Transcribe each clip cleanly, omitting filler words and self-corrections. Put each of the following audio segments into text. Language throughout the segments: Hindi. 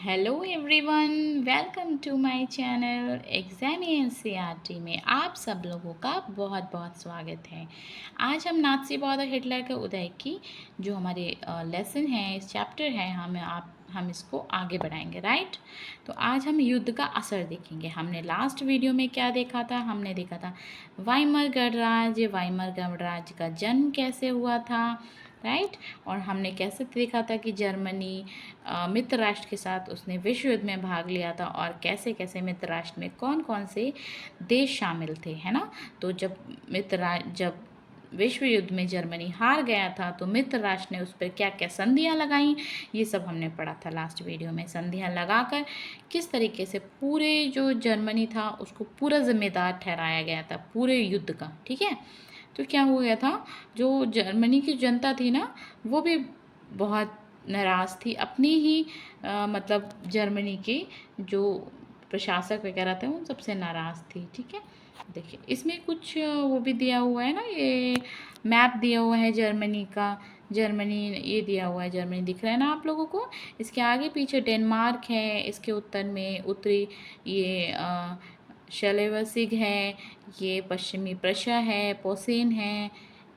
Hello everyone, welcome to my channel exam NCERT में आप सब लोगों का बहुत बहुत स्वागत है। आज हम नाज़ी बौद्ध हिटलर के उदय की जो हमारे लेसन है, इस चैप्टर है, हम इसको आगे बढ़ाएंगे, राइट। तो आज हम युद्ध का असर देखेंगे। हमने लास्ट वीडियो में क्या देखा था? हमने देखा था वाइमर गणराज्य का जन्म कैसे हुआ था, राइट। और हमने कैसे देखा था कि जर्मनी मित्र राष्ट्र के साथ उसने विश्व युद्ध में भाग लिया था और कैसे कैसे मित्र राष्ट्र में कौन कौन से देश शामिल थे, है ना। तो जब विश्व युद्ध में जर्मनी हार गया था तो मित्र राष्ट्र ने उस पर क्या क्या संधियां लगाई, ये सब हमने पढ़ा था लास्ट वीडियो में। संधियां लगाकर किस तरीके से पूरे जो जर्मनी था उसको पूरा जिम्मेदार ठहराया गया था पूरे युद्ध का, ठीक है। तो क्या हो गया था, जो जर्मनी की जनता थी ना, वो भी बहुत नाराज़ थी अपनी ही मतलब जर्मनी के जो प्रशासक वगैरह थे उन सबसे नाराज़ थी, ठीक है। देखिए इसमें कुछ वो भी दिया हुआ है ना, ये मैप दिया हुआ है जर्मनी का। जर्मनी ये दिया हुआ है, जर्मनी दिख रहा है ना आप लोगों को। इसके आगे पीछे डेनमार्क है, इसके उत्तर में उत्तरी ये शलेवसिग है, ये पश्चिमी प्रशा है, पोसेन है,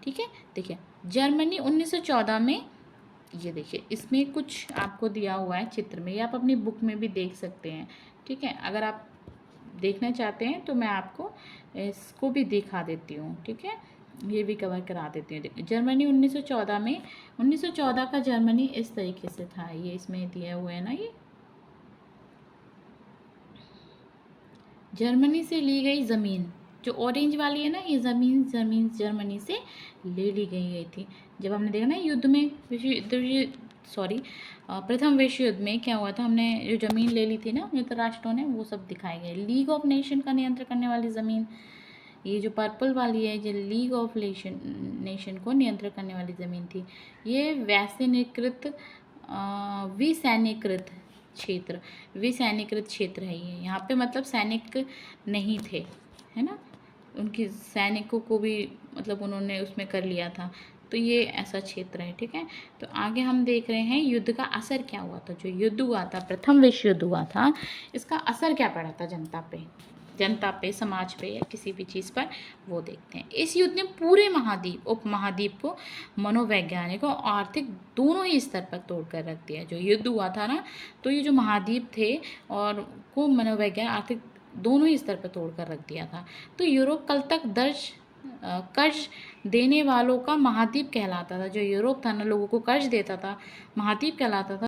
ठीक है। देखिए जर्मनी 1914 में, ये देखिए इसमें कुछ आपको दिया हुआ है चित्र में, ये आप अपनी बुक में भी देख सकते हैं, ठीक है। अगर आप देखना चाहते हैं तो मैं आपको इसको भी दिखा देती हूँ, ठीक है। ये भी कवर करा देती हूँ। देखिए जर्मनी 1914 में, 1914 का जर्मनी इस तरीके से था, ये इसमें दिया हुआ है ना। ये जर्मनी से ली गई ज़मीन, जो ऑरेंज वाली है ना, ये ज़मीन जर्मनी से ले ली गई थी। जब हमने देखा ना युद्ध में प्रथम विश्व युद्ध में क्या हुआ था, हमने जो ज़मीन ले ली थी ना मित्र राष्ट्रों ने, वो सब दिखाए गए। लीग ऑफ नेशन का नियंत्रण करने वाली ज़मीन, ये जो पर्पल वाली है, ये लीग ऑफ नेशन को नियंत्रण करने वाली ज़मीन थी। ये वैसनीकृत विसैन्यकृत क्षेत्र, विसैन्यकृत क्षेत्र है ये। यहाँ पे मतलब सैनिक नहीं थे, है ना, उनकी सैनिकों को भी मतलब उन्होंने उसमें कर लिया था। तो ये ऐसा क्षेत्र है, ठीक है। तो आगे हम देख रहे हैं युद्ध का असर क्या हुआ था। जो युद्ध हुआ था, प्रथम विश्व युद्ध हुआ था, इसका असर क्या पड़ा था जनता पे, समाज पे या किसी भी चीज़ पर, वो देखते हैं। इस युद्ध ने पूरे उपमहाद्वीप को मनोवैज्ञानिक और आर्थिक दोनों ही स्तर पर तोड़ कर रख दिया। जो युद्ध हुआ था ना, तो ये जो महाद्वीप थे और को मनोवैज्ञानिक आर्थिक दोनों ही स्तर पर तोड़ कर रख दिया था। तो यूरोप कल तक कर्ज देने वालों का महाद्वीप कहलाता था। जो यूरोप था ना, लोगों को कर्ज देता था, महाद्वीप कहलाता